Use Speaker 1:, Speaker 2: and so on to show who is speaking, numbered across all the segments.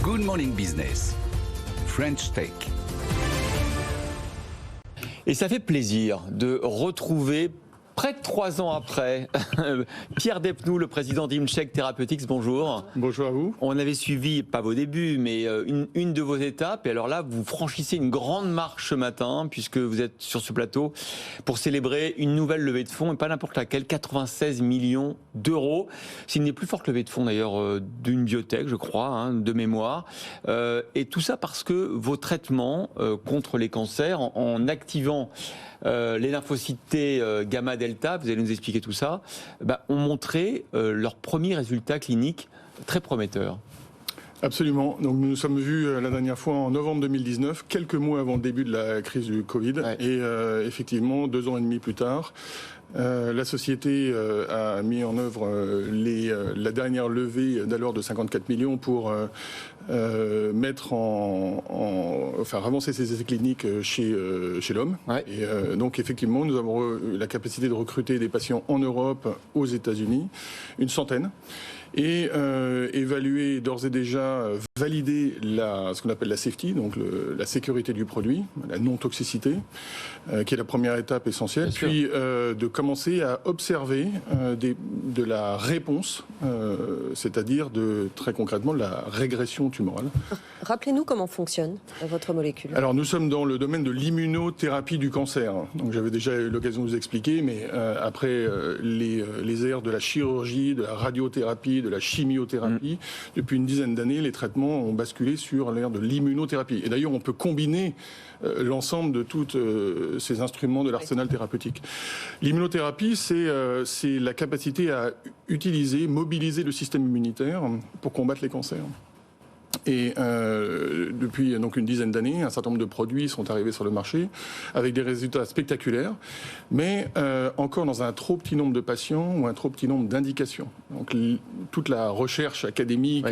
Speaker 1: Good Morning Business, French Tech.
Speaker 2: Et ça fait plaisir de retrouver, près de 3 ans après, Pierre Depnoux, le président d'Imcheck Therapeutics. Bonjour.
Speaker 3: Bonjour à vous.
Speaker 2: On avait suivi, pas vos débuts, mais une de vos étapes. Et alors là, vous franchissez une grande marche ce matin, puisque vous êtes sur ce plateau pour célébrer une nouvelle levée de fonds, et pas n'importe laquelle, 96 millions d'euros. C'est une des plus fortes levées de fonds d'ailleurs d'une biotech, je crois, de mémoire. Et tout ça parce que vos traitements contre les cancers, en activant les lymphocytes T gamma delta, vous allez nous expliquer tout ça, ont montré leurs premiers résultats cliniques très prometteurs.
Speaker 3: Absolument. Donc nous nous sommes vus la dernière fois en novembre 2019, quelques mois avant le début de la crise du Covid. Ouais. Et effectivement, 2 ans et demi plus tard, la société a mis en œuvre la dernière levée d'alors de 54 millions pour avancer ses essais cliniques chez l'homme. Ouais. Et donc effectivement, nous avons la capacité de recruter des patients en Europe, aux États-Unis, une centaine. Et évaluer d'ores et déjà, valider ce qu'on appelle la safety, donc la sécurité du produit, la non-toxicité, qui est la première étape essentielle, puis de commencer à observer de la réponse, c'est-à-dire très concrètement la régression tumorale.
Speaker 4: Rappelez-nous comment fonctionne votre molécule.
Speaker 3: Alors nous sommes dans le domaine de l'immunothérapie du cancer. Donc j'avais déjà eu l'occasion de vous expliquer, mais après les ères de la chirurgie, de la radiothérapie, de la chimiothérapie, depuis une dizaine d'années, les traitements ont basculé sur l'ère de l'immunothérapie. Et d'ailleurs, on peut combiner l'ensemble de tous ces instruments de l'arsenal thérapeutique. L'immunothérapie, c'est la capacité à mobiliser le système immunitaire pour combattre les cancers. Et depuis donc une dizaine d'années, un certain nombre de produits sont arrivés sur le marché avec des résultats spectaculaires, mais encore dans un trop petit nombre de patients ou un trop petit nombre d'indications. Donc toute la recherche académique,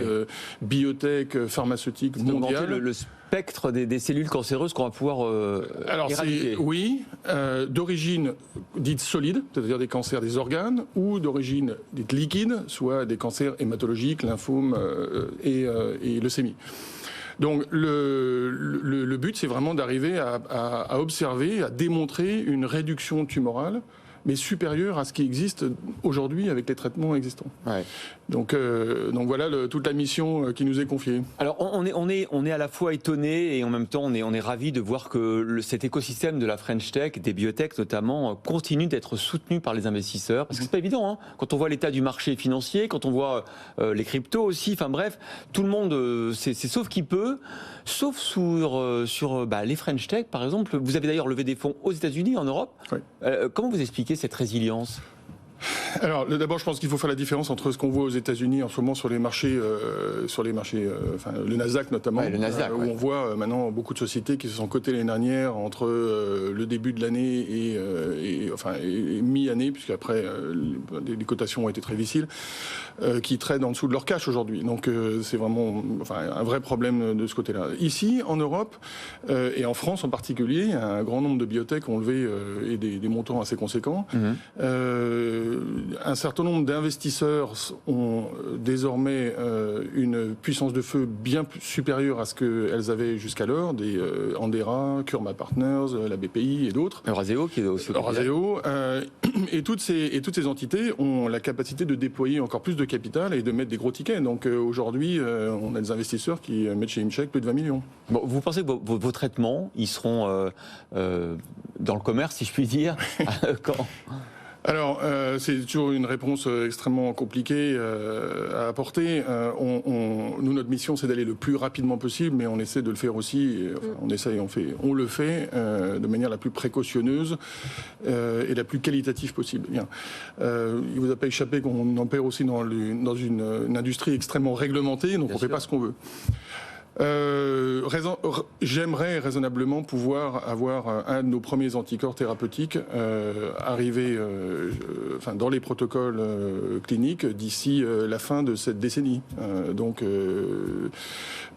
Speaker 3: biotech, pharmaceutique mondiale...
Speaker 2: Le spectre des cellules cancéreuses qu'on va pouvoir éradiquer.
Speaker 3: Oui, d'origine dite solide, c'est-à-dire des cancers des organes, ou d'origine dite liquide, soit des cancers hématologiques, lymphomes et leucémie. Donc le but, c'est vraiment d'arriver à observer, à démontrer une réduction tumorale, mais supérieure à ce qui existe aujourd'hui avec les traitements existants. Ouais. Donc voilà toute la mission qui nous est confiée.
Speaker 2: Alors on est à la fois étonné et en même temps on est ravi de voir que cet écosystème de la French Tech, des biotech notamment, continue d'être soutenu par les investisseurs. Parce que c'est pas évident, quand on voit l'état du marché financier, quand on voit les cryptos aussi, enfin bref, tout le monde, c'est sauf qui peut, sauf sur les French Tech par exemple. Vous avez d'ailleurs levé des fonds aux États-Unis, en Europe. Oui. Comment vous expliquez cette résilience ?
Speaker 3: Alors, d'abord, je pense qu'il faut faire la différence entre ce qu'on voit aux États-Unis en ce moment sur les marchés, le Nasdaq notamment, le Nasdaq, où on voit maintenant beaucoup de sociétés qui se sont cotées l'année dernière entre le début de l'année et mi-année, puisqu'après les cotations ont été très difficiles, qui traînent en dessous de leur cash aujourd'hui. Donc, c'est vraiment un vrai problème de ce côté-là. Ici, en Europe et en France en particulier, un grand nombre de biotech ont levé et des montants assez conséquents. Un certain nombre d'investisseurs ont désormais une puissance de feu bien supérieure à ce qu'elles avaient jusqu'alors, des Andera, Kurma Partners, la BPI et d'autres.
Speaker 2: Euraseo qui est aussi.
Speaker 3: Euraseo. Et toutes ces entités ont la capacité de déployer encore plus de capital et de mettre des gros tickets. Donc aujourd'hui, on a des investisseurs qui mettent chez Imcheck plus de 20 millions.
Speaker 2: Bon, vous pensez que vos traitements, ils seront dans le commerce, si je puis dire, quand ?
Speaker 3: Alors, c'est toujours une réponse extrêmement compliquée à apporter. Nous, notre mission, c'est d'aller le plus rapidement possible, mais on essaie de le faire aussi. On le fait de manière la plus précautionneuse et la plus qualitative possible. Bien. Il vous a pas échappé qu'on opère aussi dans une industrie extrêmement réglementée, donc on ne fait pas ce qu'on veut. J'aimerais raisonnablement pouvoir avoir un de nos premiers anticorps thérapeutiques arriver dans les protocoles cliniques d'ici la fin de cette décennie. Donc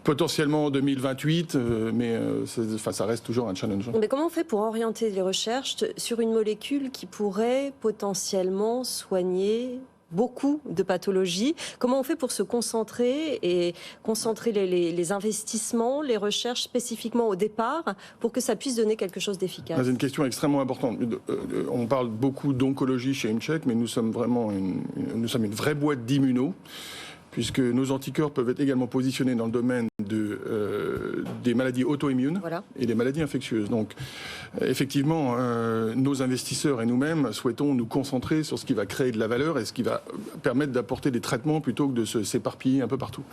Speaker 3: potentiellement en 2028, mais ça reste toujours un challenge.
Speaker 4: Mais comment on fait pour orienter les recherches sur une molécule qui pourrait potentiellement soigner beaucoup de pathologies. Comment on fait pour se concentrer et concentrer les investissements, les recherches spécifiquement au départ pour que ça puisse donner quelque chose d'efficace?
Speaker 3: C'est une question extrêmement importante. On parle beaucoup d'oncologie chez ImCheck, mais nous sommes vraiment une vraie boîte d'immuno, puisque nos anticorps peuvent être également positionnés dans le domaine des maladies auto-immunes et des maladies infectieuses. Donc, effectivement, nos investisseurs et nous-mêmes souhaitons nous concentrer sur ce qui va créer de la valeur et ce qui va permettre d'apporter des traitements plutôt que de s'éparpiller un peu partout.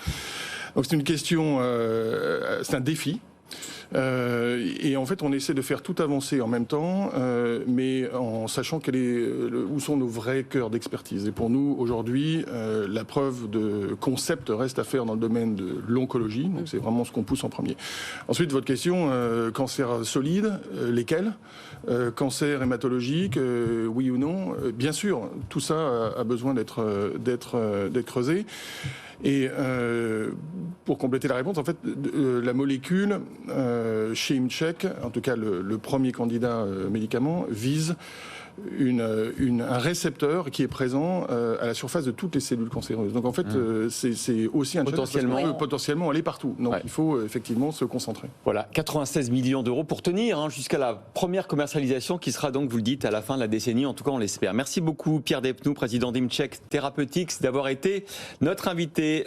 Speaker 3: Donc, c'est une question, c'est un défi. Et en fait, on essaie de faire tout avancer en même temps, mais en sachant où sont nos vrais cœurs d'expertise. Et pour nous, aujourd'hui, la preuve de concept reste à faire dans le domaine de l'oncologie. Donc, c'est vraiment ce qu'on pousse en premier. Ensuite, votre question, cancer solide, lesquels? Cancer hématologique, oui ou non? Bien sûr, tout ça a besoin d'être creusé. Et pour compléter la réponse, en fait, la molécule chez ImCheck, en tout cas le premier candidat médicament, vise un récepteur qui est présent à la surface de toutes les cellules cancéreuses. Donc en fait, c'est aussi un potentiellement aller partout. Donc il faut effectivement se concentrer.
Speaker 2: Voilà, 96 millions d'euros pour tenir jusqu'à la première commercialisation qui sera donc, vous le dites, à la fin de la décennie. En tout cas, on l'espère. Merci beaucoup Pierre Despnous, président d'ImCheck Therapeutics, d'avoir été notre invité.